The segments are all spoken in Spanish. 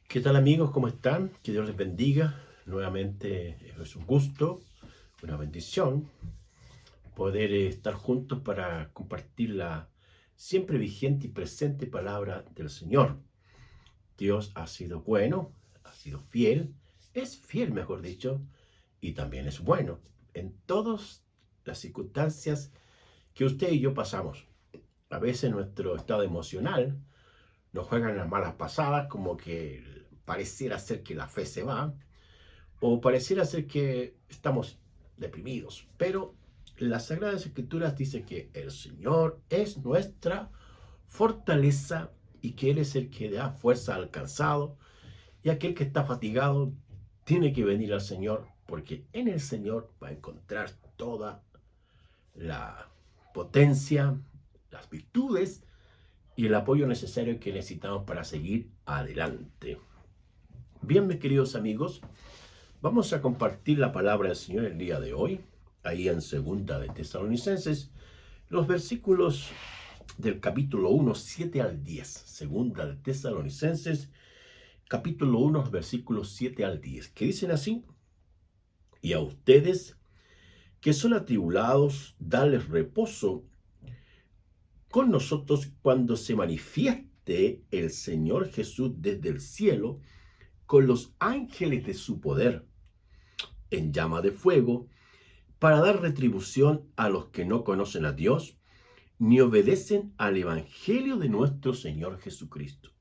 ¿Qué tal amigos? ¿Cómo están? Que Dios les bendiga. Nuevamente es un gusto, una bendición poder estar juntos para compartir la siempre vigente y presente palabra del Señor. Dios ha sido bueno, ha sido fiel, es fiel mejor dicho, y también es bueno en todas las circunstancias que usted y yo pasamos. A veces nuestro estado emocional nos juegan las malas pasadas, como que pareciera ser que la fe se va, o pareciera ser que estamos deprimidos, pero las Sagradas Escrituras dice que el Señor es nuestra fortaleza y que Él es el que da fuerza al cansado, y aquel que está fatigado tiene que venir al Señor, porque en el Señor va a encontrar toda la potencia, las virtudes y el apoyo necesario que necesitamos para seguir adelante. Bien, mis queridos amigos, vamos a compartir la palabra del Señor el día de hoy, ahí en Segunda de Tesalonicenses, los versículos del capítulo 1, 7 al 10. Segunda de Tesalonicenses, capítulo 1, versículos 7 al 10, que dicen así: y a ustedes que son atribulados, dales reposo con nosotros cuando se manifieste el Señor Jesús desde el cielo con los ángeles de su poder en llama de fuego, para dar retribución a los que no conocen a Dios ni obedecen al Evangelio de nuestro Señor Jesucristo,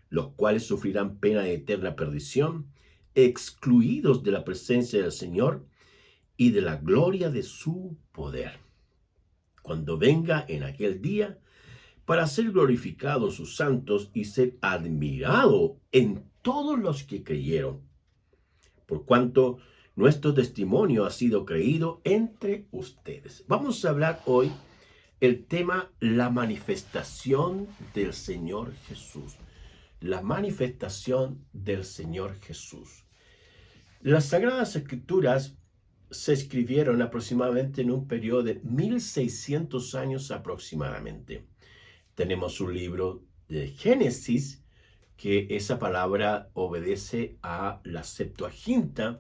los cuales sufrirán pena de eterna perdición, excluidos de la presencia del Señor y de la gloria de su poder, cuando venga en aquel día para ser glorificado en sus santos y ser admirado en todos los que creyeron, por cuanto nuestro testimonio ha sido creído entre ustedes. Vamos a hablar hoy el tema la manifestación del Señor Jesús. La manifestación del Señor Jesús. Las Sagradas Escrituras se escribieron aproximadamente en un periodo de 1600 años aproximadamente. Tenemos un libro de Génesis, que esa palabra obedece a la Septuaginta,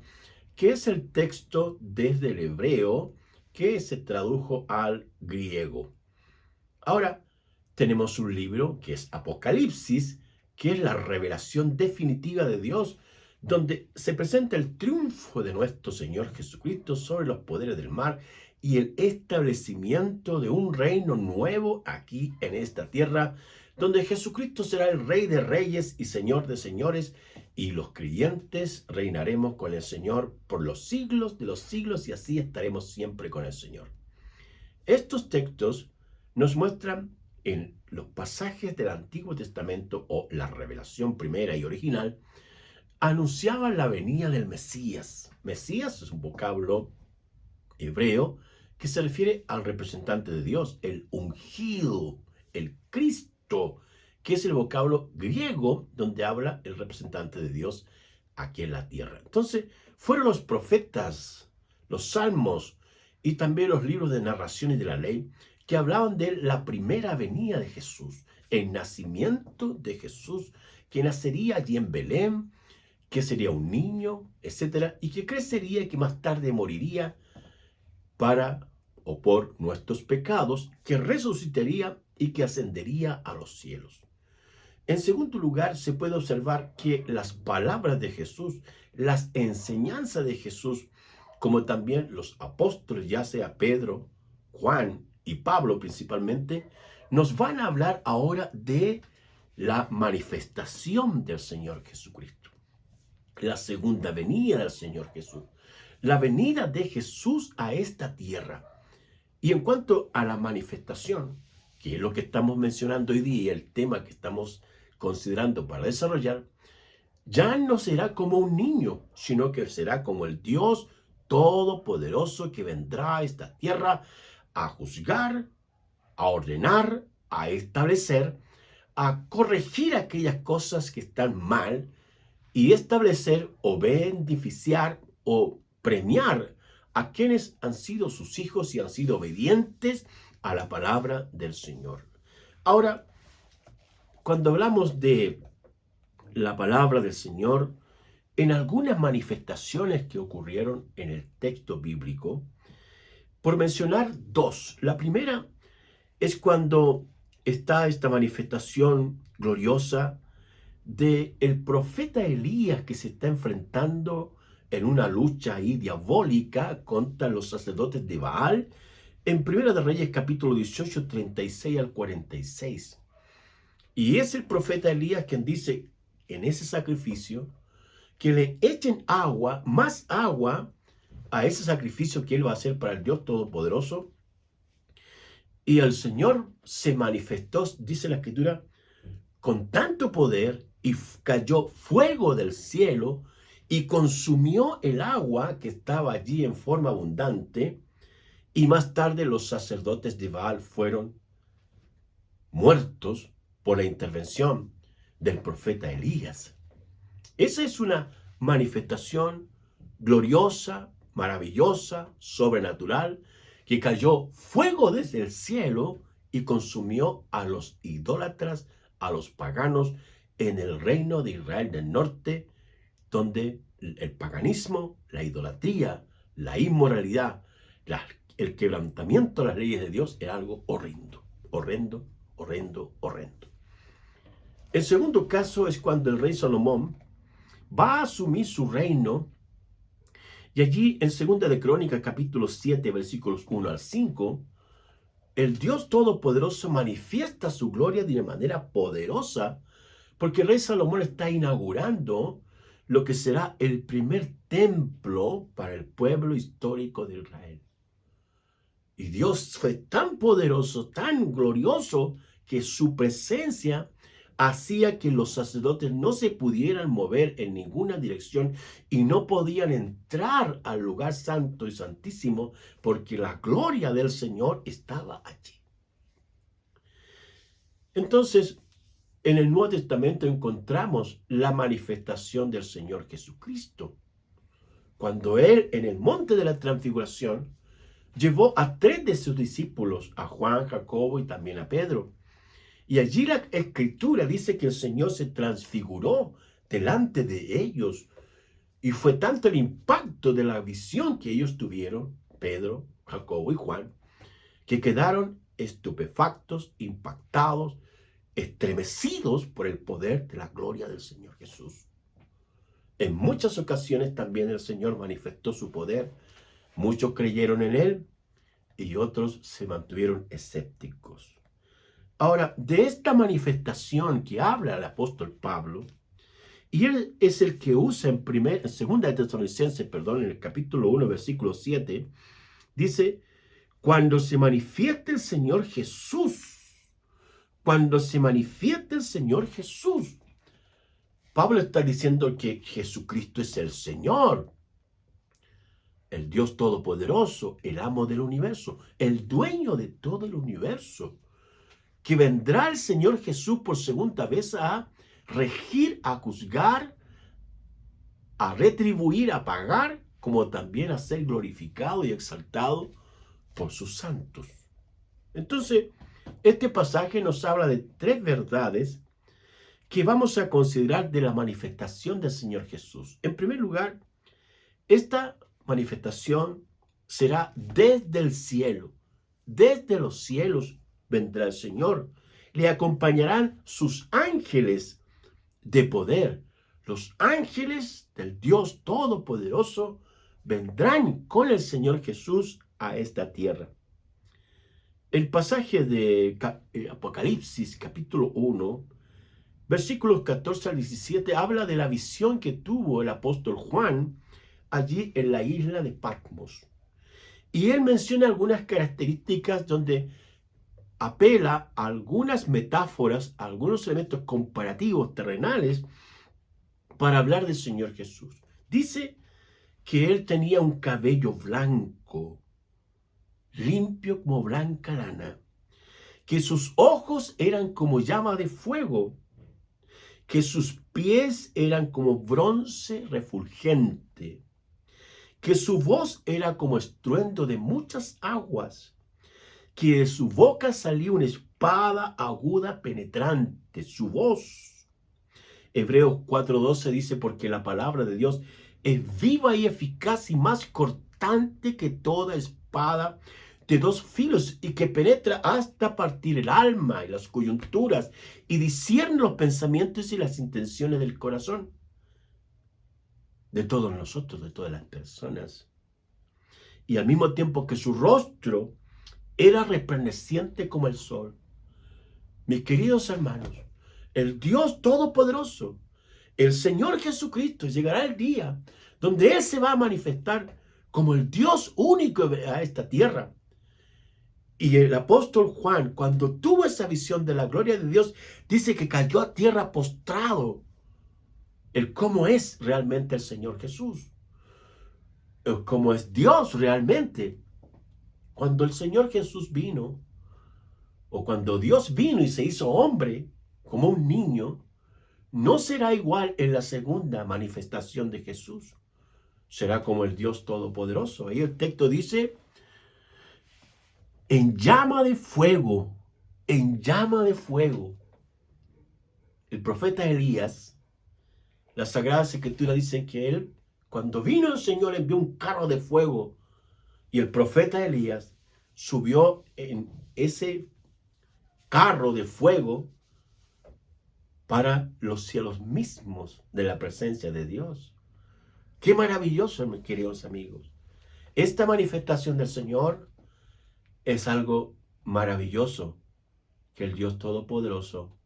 que es el texto desde el hebreo que se tradujo al griego. Ahora tenemos un libro que es Apocalipsis, que es la revelación definitiva de Dios, donde se presenta el triunfo de nuestro Señor Jesucristo sobre los poderes del mal y el establecimiento de un reino nuevo aquí en esta tierra, donde Jesucristo será el Rey de reyes y Señor de señores, y los creyentes reinaremos con el Señor por los siglos de los siglos, y así estaremos siempre con el Señor. Estos textos nos muestran en los pasajes del Antiguo Testamento, o la revelación primera y original, anunciaban la venida del Mesías. Mesías es un vocablo hebreo que se refiere al representante de Dios, el ungido, el Cristo, que es el vocablo griego donde habla el representante de Dios aquí en la tierra. Entonces, fueron los profetas, los salmos y también los libros de narraciones de la ley que hablaban de la primera venida de Jesús, el nacimiento de Jesús, que nacería allí en Belén, que sería un niño, etcétera, y que crecería y que más tarde moriría para o por nuestros pecados, que resucitaría y que ascendería a los cielos. En segundo lugar, se puede observar que las palabras de Jesús, las enseñanzas de Jesús, como también los apóstoles, ya sea Pedro, Juan y Pablo principalmente, nos van a hablar ahora de la manifestación del Señor Jesucristo, la segunda venida del Señor Jesús, la venida de Jesús a esta tierra. Y en cuanto a la manifestación, que es lo que estamos mencionando hoy día, el tema que estamos considerando para desarrollar, ya no será como un niño, sino que será como el Dios todopoderoso que vendrá a esta tierra a juzgar, a ordenar, a establecer, a corregir aquellas cosas que están mal y establecer o beneficiar o premiar a quienes han sido sus hijos y han sido obedientes a la palabra del Señor. Ahora, cuando hablamos de la palabra del Señor en algunas manifestaciones que ocurrieron en el texto bíblico, por mencionar dos. La primera es cuando está esta manifestación gloriosa de el profeta Elías que se está enfrentando en una lucha ahí diabólica contra los sacerdotes de Baal, en Primera de Reyes capítulo 18, 36 al 46. Y es el profeta Elías quien dice en ese sacrificio que le echen agua, más agua, a ese sacrificio que él va a hacer para el Dios Todopoderoso. Y el Señor se manifestó, dice la Escritura, con tanto poder, y cayó fuego del cielo y consumió el agua que estaba allí en forma abundante. Y más tarde los sacerdotes de Baal fueron muertos por la intervención del profeta Elías. Esa es una manifestación gloriosa, maravillosa, sobrenatural, que cayó fuego desde el cielo y consumió a los idólatras, a los paganos en el reino de Israel del norte, donde el paganismo, la idolatría, la inmoralidad, el quebrantamiento de las leyes de Dios era algo horrendo, horrendo, horrendo, horrendo. El segundo caso es cuando el rey Salomón va a asumir su reino, y allí en Segunda de Crónicas capítulo 7 versículos 1 al 5, el Dios Todopoderoso manifiesta su gloria de una manera poderosa, porque el rey Salomón está inaugurando lo que será el primer templo para el pueblo histórico de Israel. Y Dios fue tan poderoso, tan glorioso, que su presencia hacía que los sacerdotes no se pudieran mover en ninguna dirección y no podían entrar al lugar santo y santísimo porque la gloria del Señor estaba allí. Entonces, en el Nuevo Testamento encontramos la manifestación del Señor Jesucristo. Cuando Él, en el monte de la transfiguración, llevó a 3 de sus discípulos, a Juan, Jacobo y también a Pedro. Y allí la Escritura dice que el Señor se transfiguró delante de ellos. Y fue tanto el impacto de la visión que ellos tuvieron, Pedro, Jacobo y Juan, que quedaron estupefactos, impactados, estremecidos por el poder de la gloria del Señor Jesús. En muchas ocasiones también el Señor manifestó su poder. Muchos creyeron en Él y otros se mantuvieron escépticos. Ahora, de esta manifestación que habla el apóstol Pablo, y él es el que usa en 2 de Tesalonicenses, en el capítulo 1, versículo 7, dice, cuando se manifieste el Señor Jesús, cuando se manifieste el Señor Jesús. Pablo está diciendo que Jesucristo es el Señor, el Dios Todopoderoso, el amo del universo, el dueño de todo el universo, que vendrá el Señor Jesús por segunda vez a regir, a juzgar, a retribuir, a pagar, como también a ser glorificado y exaltado por sus santos. Entonces, este pasaje nos habla de 3 verdades que vamos a considerar de la manifestación del Señor Jesús. En primer lugar, esta manifestación será desde el cielo. Desde los cielos vendrá el Señor. Le acompañarán sus ángeles de poder. Los ángeles del Dios Todopoderoso vendrán con el Señor Jesús a esta tierra. El pasaje de Apocalipsis, capítulo 1, versículos 14 al 17, habla de la visión que tuvo el apóstol Juan allí en la isla de Patmos. Y él menciona algunas características donde apela a algunas metáforas, a algunos elementos comparativos terrenales para hablar del Señor Jesús. Dice que él tenía un cabello blanco, limpio como blanca lana, que sus ojos eran como llama de fuego, que sus pies eran como bronce refulgente, que su voz era como estruendo de muchas aguas, que de su boca salía una espada aguda penetrante. Su voz Hebreos 4:12 dice, porque la palabra de Dios es viva y eficaz y más cortante que toda espada de dos filos y que penetra hasta partir el alma y las coyunturas y discierne los pensamientos y las intenciones del corazón de todos nosotros, de todas las personas. Y al mismo tiempo que su rostro era resplandeciente como el sol. Mis queridos hermanos, el Dios Todopoderoso, el Señor Jesucristo, llegará el día donde Él se va a manifestar como el Dios único a esta tierra. Y el apóstol Juan, cuando tuvo esa visión de la gloria de Dios, dice que cayó a tierra postrado. El cómo es realmente el Señor Jesús. El cómo es Dios realmente. Cuando el Señor Jesús vino, o cuando Dios vino y se hizo hombre, como un niño, no será igual en la segunda manifestación de Jesús. Será como el Dios Todopoderoso. Ahí el texto dice, en llama de fuego, en llama de fuego. El profeta Elías, las Sagradas Escrituras dicen que él, cuando vino el Señor, envió un carro de fuego. Y el profeta Elías subió en ese carro de fuego para los cielos mismos de la presencia de Dios. Qué maravilloso, mis queridos amigos. Esta manifestación del Señor es algo maravilloso que el Dios Todopoderoso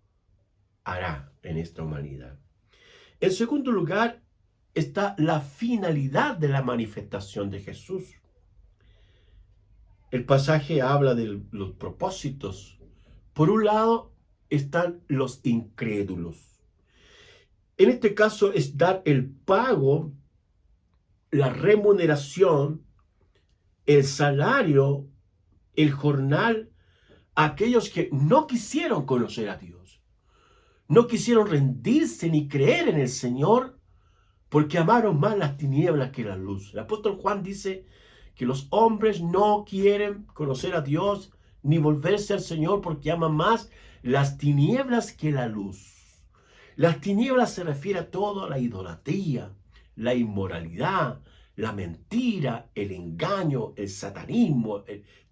hará en esta humanidad. En segundo lugar, está la finalidad de la manifestación de Jesús. El pasaje habla de los propósitos. Por un lado están los incrédulos. En este caso es dar el pago, la remuneración, el salario, el jornal a aquellos que no quisieron conocer a Dios. No quisieron rendirse ni creer en el Señor porque amaron más las tinieblas que la luz. El apóstol Juan dice que los hombres no quieren conocer a Dios ni volverse al Señor porque aman más las tinieblas que la luz. Las tinieblas se refiere a todo, la idolatría, la inmoralidad, la mentira, el engaño, el satanismo,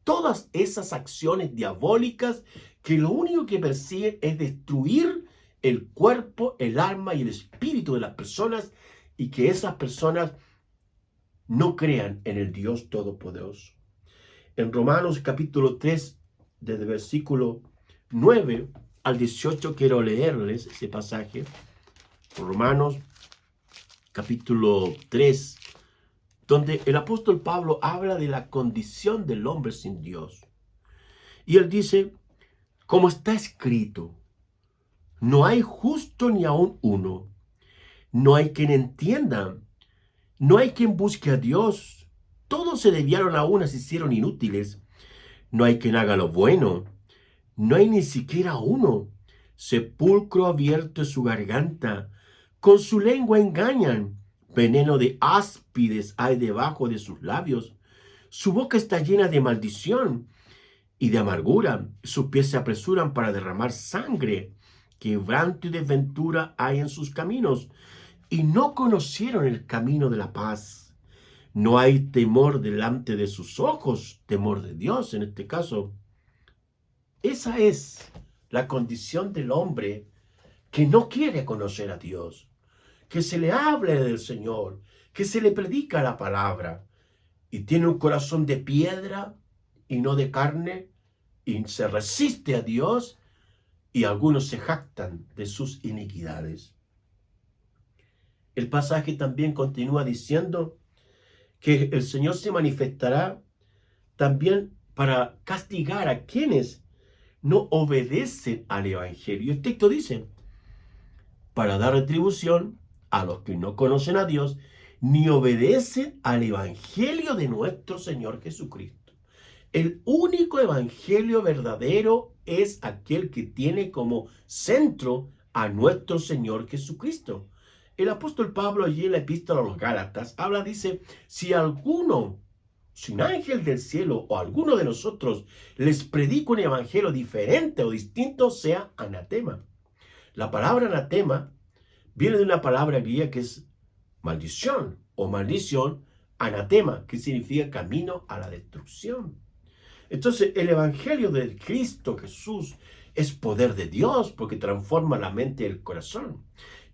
todas esas acciones diabólicas que lo único que persiguen es destruir el cuerpo, el alma y el espíritu de las personas y que esas personas no crean en el Dios Todopoderoso. En Romanos capítulo 3, desde el versículo 9 al 18, quiero leerles ese pasaje. Romanos capítulo 3, donde el apóstol Pablo habla de la condición del hombre sin Dios. Y él dice, como está escrito, no hay justo ni aun uno, no hay quien entienda, no hay quien busque a Dios. Todos se desviaron a una, se hicieron inútiles. No hay quien haga lo bueno. No hay ni siquiera uno. Sepulcro abierto es su garganta. Con su lengua engañan. Veneno de áspides hay debajo de sus labios. Su boca está llena de maldición y de amargura. Sus pies se apresuran para derramar sangre. Quebranto y desventura hay en sus caminos. Y no conocieron el camino de la paz. No hay temor delante de sus ojos, temor de Dios en este caso. Esa es la condición del hombre que no quiere conocer a Dios, que se le hable del Señor, que se le predica la palabra y tiene un corazón de piedra y no de carne y se resiste a Dios y algunos se jactan de sus iniquidades. El pasaje también continúa diciendo que el Señor se manifestará también para castigar a quienes no obedecen al Evangelio. El texto dice, para dar retribución a los que no conocen a Dios ni obedecen al Evangelio de nuestro Señor Jesucristo. El único Evangelio verdadero es aquel que tiene como centro a nuestro Señor Jesucristo. El apóstol Pablo allí en la epístola a los Gálatas habla, dice, si alguno, sin ángel del cielo o alguno de nosotros les predica un evangelio diferente o distinto, sea anatema. La palabra anatema viene de una palabra griega que es maldición o maldición, anatema, que significa camino a la destrucción. Entonces, el Evangelio de Cristo Jesús es poder de Dios porque transforma la mente y el corazón.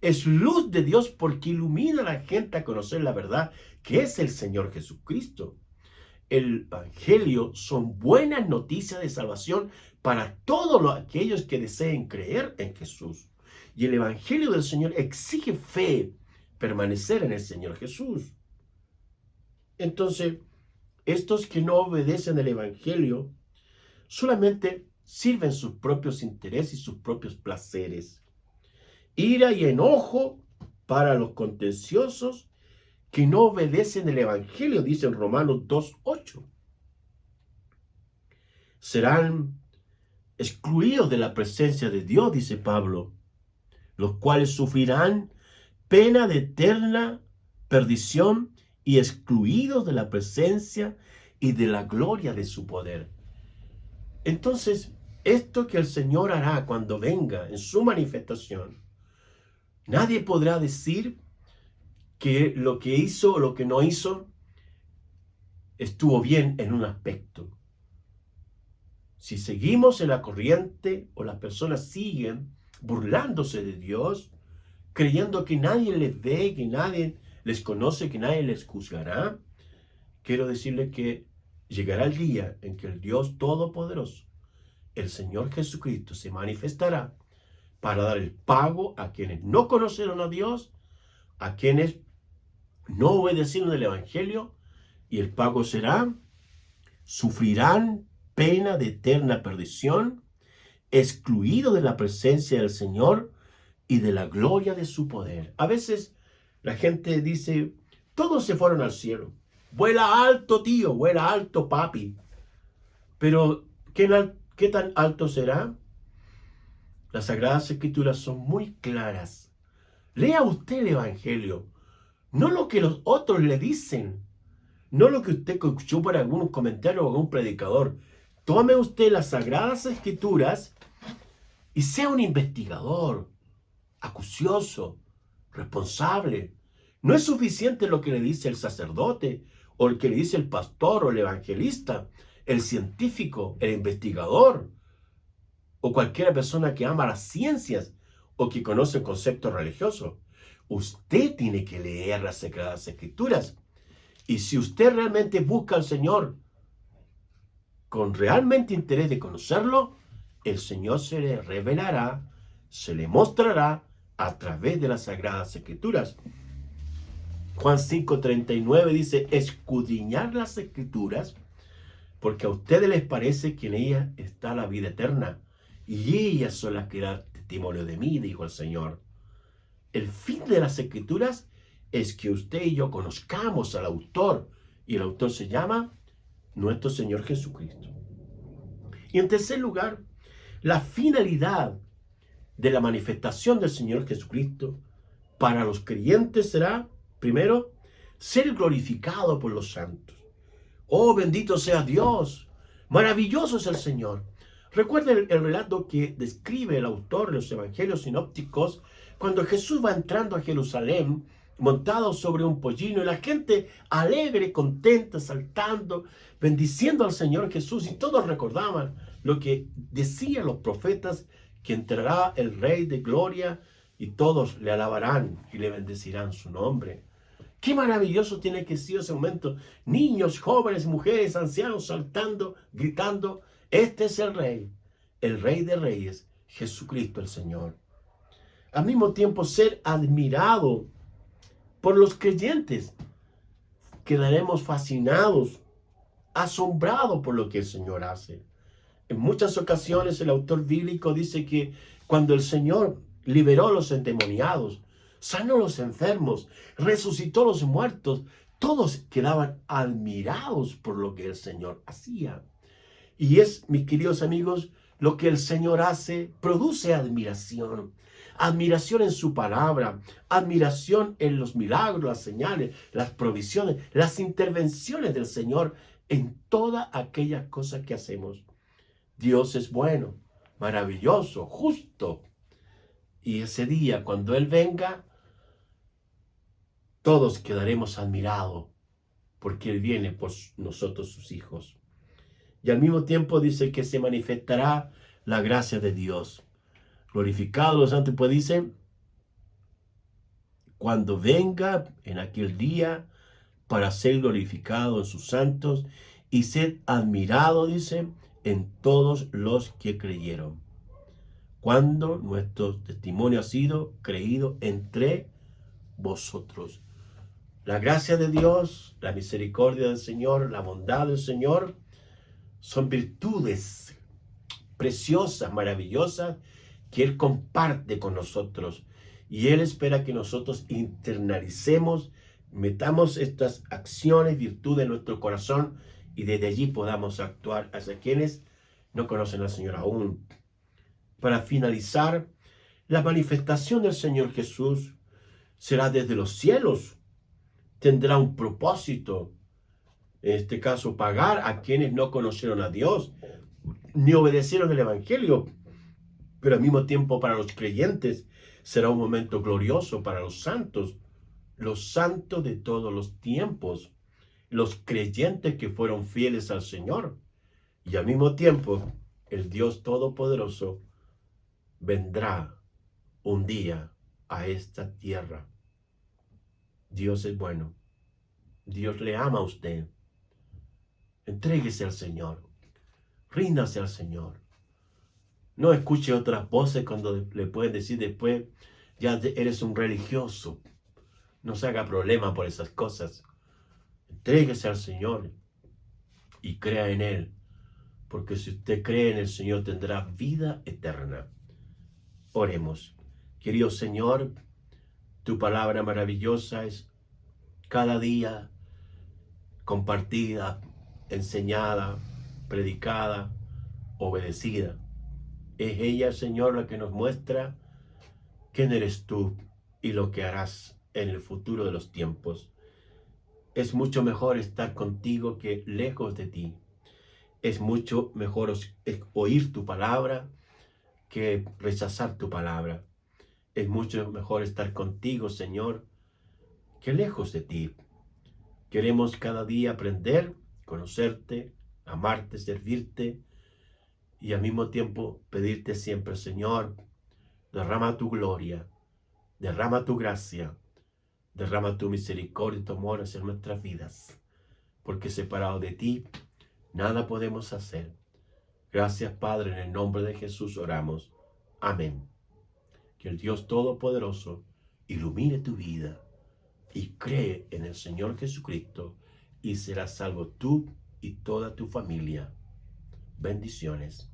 Es luz de Dios porque ilumina a la gente a conocer la verdad que es el Señor Jesucristo. El Evangelio son buenas noticias de salvación para todos aquellos que deseen creer en Jesús. Y el Evangelio del Señor exige fe, permanecer en el Señor Jesús. Entonces, estos que no obedecen el Evangelio solamente sirven sus propios intereses y sus propios placeres. Ira y enojo para los contenciosos que no obedecen el Evangelio, dice en Romanos 2:8. Serán excluidos de la presencia de Dios, dice Pablo, los cuales sufrirán pena de eterna perdición y excluidos de la presencia y de la gloria de su poder. Entonces, esto que el Señor hará cuando venga en su manifestación, nadie podrá decir que lo que hizo o lo que no hizo estuvo bien en un aspecto. Si seguimos en la corriente o las personas siguen burlándose de Dios, creyendo que nadie les ve, que nadie les conoce, que nadie les juzgará, quiero decirles que llegará el día en que el Dios Todopoderoso, el Señor Jesucristo, se manifestará para dar el pago a quienes no conocieron a Dios, a quienes no obedecieron el Evangelio, y el pago será: sufrirán pena de eterna perdición, excluidos de la presencia del Señor y de la gloria de su poder. A veces la gente dice, todos se fueron al cielo. Vuela alto, tío, vuela alto, papi. Pero, ¿qué tan alto será? Las Sagradas Escrituras son muy claras. Lea usted el Evangelio, no lo que los otros le dicen, no lo que usted escuchó por algún comentario o algún predicador. Tome usted las Sagradas Escrituras y sea un investigador, acucioso, responsable. No es suficiente lo que le dice el sacerdote, o el que le dice el pastor, o el evangelista, el científico, el investigador, o cualquier persona que ama las ciencias, o que conoce conceptos religiosos. Usted tiene que leer las Sagradas Escrituras. Y si usted realmente busca al Señor con realmente interés de conocerlo, el Señor se le revelará, se le mostrará a través de las Sagradas Escrituras. Juan 5:39 dice, escudriñar las Escrituras, porque a ustedes les parece que en ellas está la vida eterna, y ellas son las que dan testimonio de mí, dijo el Señor. El fin de las Escrituras es que usted y yo conozcamos al autor, y el autor se llama nuestro Señor Jesucristo. Y en tercer lugar, la finalidad de la manifestación del Señor Jesucristo para los creyentes será, primero, ser glorificado por los santos. Oh, bendito sea Dios, maravilloso es el Señor. Recuerden el relato que describe el autor de los evangelios sinópticos cuando Jesús va entrando a Jerusalén montado sobre un pollino y la gente alegre, contenta, saltando, bendiciendo al Señor Jesús, y todos recordaban lo que decían los profetas, que entrará el Rey de Gloria y todos le alabarán y le bendecirán su nombre. Qué maravilloso tiene que ser ese momento. Niños, jóvenes, mujeres, ancianos saltando, gritando, este es el Rey de Reyes, Jesucristo el Señor. Al mismo tiempo, ser admirado por los creyentes. Quedaremos fascinados, asombrados por lo que el Señor hace. En muchas ocasiones el autor bíblico dice que cuando el Señor liberó a los endemoniados, sanó a los enfermos, resucitó a los muertos, todos quedaban admirados por lo que el Señor hacía. Y es, mis queridos amigos, lo que el Señor hace produce admiración. Admiración en su palabra, admiración en los milagros, las señales, las provisiones, las intervenciones del Señor en todas aquellas cosas que hacemos. Dios es bueno, maravilloso, justo. Y ese día, cuando Él venga, todos quedaremos admirados porque Él viene por nosotros, sus hijos. Y al mismo tiempo dice que se manifestará la gracia de Dios. Glorificados los santos, pues dice, cuando venga en aquel día para ser glorificado en sus santos y ser admirado, dice, en todos los que creyeron. Cuando nuestro testimonio ha sido creído entre vosotros. La gracia de Dios, la misericordia del Señor, la bondad del Señor, son virtudes preciosas, maravillosas, que Él comparte con nosotros. Y Él espera que nosotros internalicemos, metamos estas acciones, virtudes en nuestro corazón y desde allí podamos actuar hacia quienes no conocen al Señor aún. Para finalizar, la manifestación del Señor Jesús será desde los cielos. Tendrá un propósito, en este caso, pagar a quienes no conocieron a Dios, ni obedecieron el Evangelio. Pero al mismo tiempo para los creyentes será un momento glorioso para los santos de todos los tiempos, los creyentes que fueron fieles al Señor. Y al mismo tiempo, el Dios Todopoderoso vendrá un día a esta tierra. Dios es bueno. Dios le ama a usted. Entréguese al Señor. Ríndase al Señor. No escuche otras voces cuando le pueden decir después, ya eres un religioso. No se haga problema por esas cosas. Entréguese al Señor y crea en Él. Porque si usted cree en el Señor tendrá vida eterna. Oremos. Querido Señor, tu palabra maravillosa es cada día compartida, enseñada, predicada, obedecida. Es ella, Señor, la que nos muestra quién eres tú y lo que harás en el futuro de los tiempos. Es mucho mejor estar contigo que lejos de ti. Es mucho mejor oír tu palabra que rechazar tu palabra. Es mucho mejor estar contigo, Señor, que lejos de ti. Queremos cada día aprender, conocerte, amarte, servirte y al mismo tiempo pedirte siempre, Señor, derrama tu gloria, derrama tu gracia, derrama tu misericordia y tu amor hacia nuestras vidas, porque separado de ti, nada podemos hacer. Gracias, Padre, en el nombre de Jesús oramos. Amén. Que el Dios Todopoderoso ilumine tu vida y cree en el Señor Jesucristo y serás salvo tú y toda tu familia. Bendiciones.